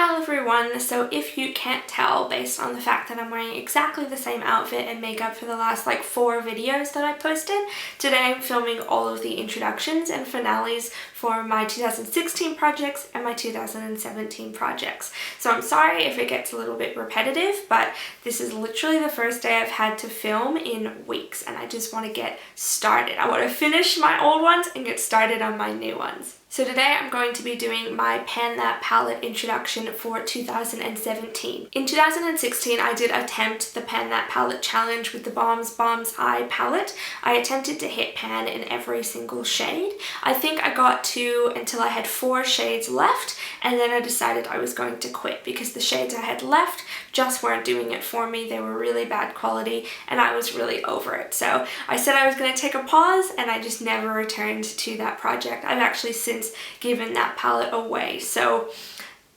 Hello everyone, so if you can't tell based on the fact that I'm wearing exactly the same outfit and makeup for the last 4 videos that I posted, today I'm filming all of the introductions and finales for my 2016 projects and my 2017 projects. So I'm sorry if it gets a little bit repetitive, but this is literally the first day I've had to film in weeks and I just want to get started. I want to finish my old ones and get started on my new ones. So today I'm going to be doing my Pan That palette introduction for 2017. In 2016 I did attempt the Pan That palette challenge with the Bombs Eye palette. I attempted to hit pan in every single shade. I think I got to until I had 4 shades left, and then I decided I was going to quit because the shades I had left just weren't doing it for me. They were really bad quality and I was really over it. So I said I was going to take a pause and I just never returned to that project. I've actually since given that palette away. So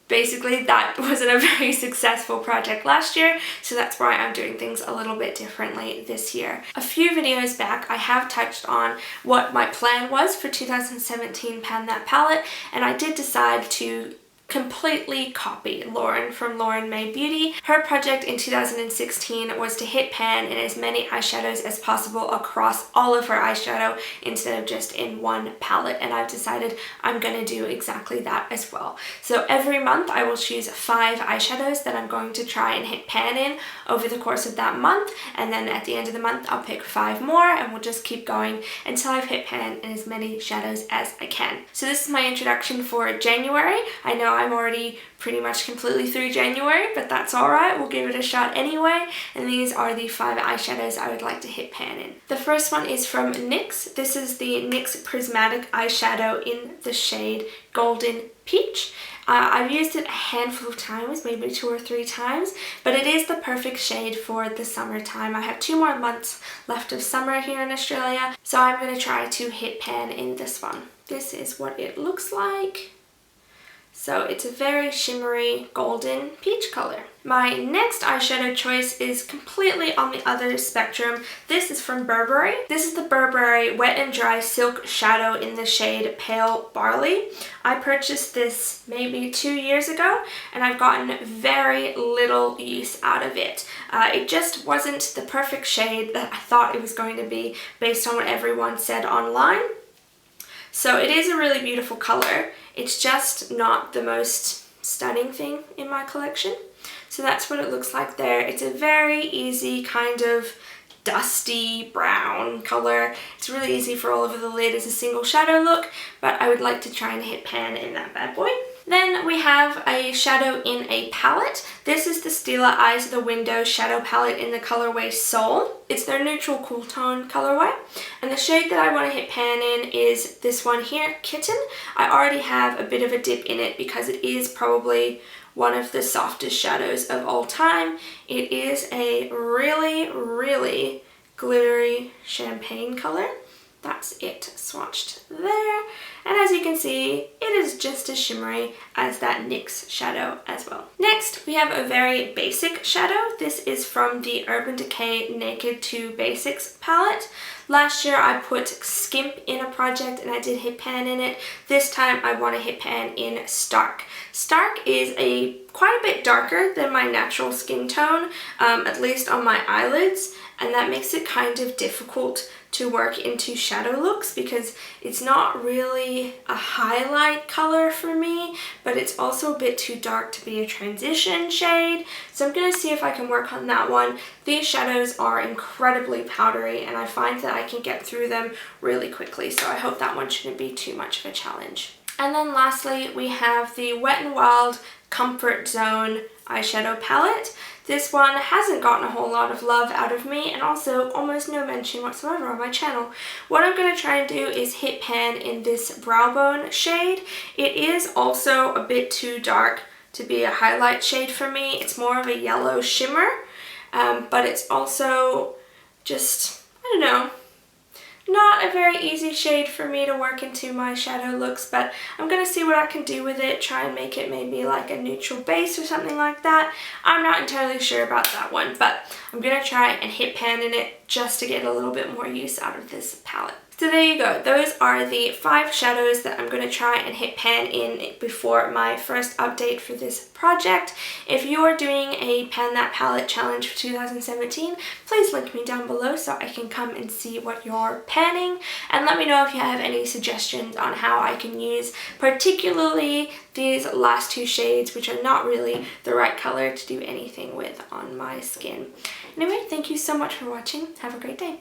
basically that wasn't a very successful project last year, so that's why I'm doing things a little bit differently this year. A few videos back I have touched on what my plan was for 2017 Pan That palette, and I did decide to completely copy Lauren from Lauren May Beauty. Her project in 2016 was to hit pan in as many eyeshadows as possible across all of her eyeshadow instead of just in one palette, and I've decided I'm going to do exactly that as well. So every month I will choose 5 eyeshadows that I'm going to try and hit pan in over the course of that month, and then at the end of the month I'll pick 5 more and we'll just keep going until I've hit pan in as many shadows as I can. So this is my introduction for January. I know I'm already pretty much completely through January, but that's alright, we'll give it a shot anyway, and these are the 5 eyeshadows I would like to hit pan in. The first one is from NYX. This is the NYX Prismatic eyeshadow in the shade Golden Peach. I've used it a handful of times, maybe 2 or 3 times, but it is the perfect shade for the summertime. I have 2 more months left of summer here in Australia, so I'm going to try to hit pan in this one. This is what it looks like. So it's a very shimmery golden peach color. My next eyeshadow choice is completely on the other spectrum. This is from Burberry. This is the Burberry Wet n Dry Silk Shadow in the shade Pale Barley. I purchased this maybe 2 years ago and I've gotten very little use out of it. It just wasn't the perfect shade that I thought it was going to be based on what everyone said online. So it is a really beautiful color. It's just not the most stunning thing in my collection. So that's what it looks like there. It's a very easy kind of dusty brown color. It's really easy for all over the lid as a single shadow look, but I would like to try and hit pan in that bad boy. Then we have a shadow in a palette. This is the Stila Eyes of the Window shadow palette in the colorway Soul. It's their neutral cool tone colorway. And the shade that I want to hit pan in is this one here, Kitten. I already have a bit of a dip in it because it is probably one of the softest shadows of all time. It is a really, really glittery champagne color. That's it swatched there. And as you can see, it is just as shimmery as that NYX shadow as well. Next, we have a very basic shadow. This is from the Urban Decay Naked to Basics palette. Last year I put Skimp in a project and I did hit pan in it. This time I want to hit pan in Stark. Stark is quite a bit darker than my natural skin tone, at least on my eyelids, and that makes it kind of difficult to work into shadow looks because it's not really a highlight color for me, but it's also a bit too dark to be a transition shade. So I'm going to see if I can work on that one. These shadows are incredibly powdery and I find that I can get through them really quickly, so I hope that one shouldn't be too much of a challenge. And then lastly, we have the Wet n Wild Comfort Zone eyeshadow palette. This one hasn't gotten a whole lot of love out of me and also almost no mention whatsoever on my channel. What I'm going to try and do is hit pan in this Browbone shade. It is also a bit too dark to be a highlight shade for me. It's more of a yellow shimmer, but it's also just, I don't know, not a very easy shade for me to work into my shadow looks, but I'm going to see what I can do with it, try and make it maybe like a neutral base or something like that. I'm not entirely sure about that one, but I'm going to try and hit pan in it just to get a little bit more use out of this palette. So there you go. Those are the 5 shadows that I'm going to try and hit pan in before my first update for this project. If you're doing a Pan That Palette challenge for 2017, please link me down below so I can come and see what you're panning, and let me know if you have any suggestions on how I can use particularly these last 2 shades, which are not really the right color to do anything with on my skin. Anyway, thank you so much for watching. Have a great day.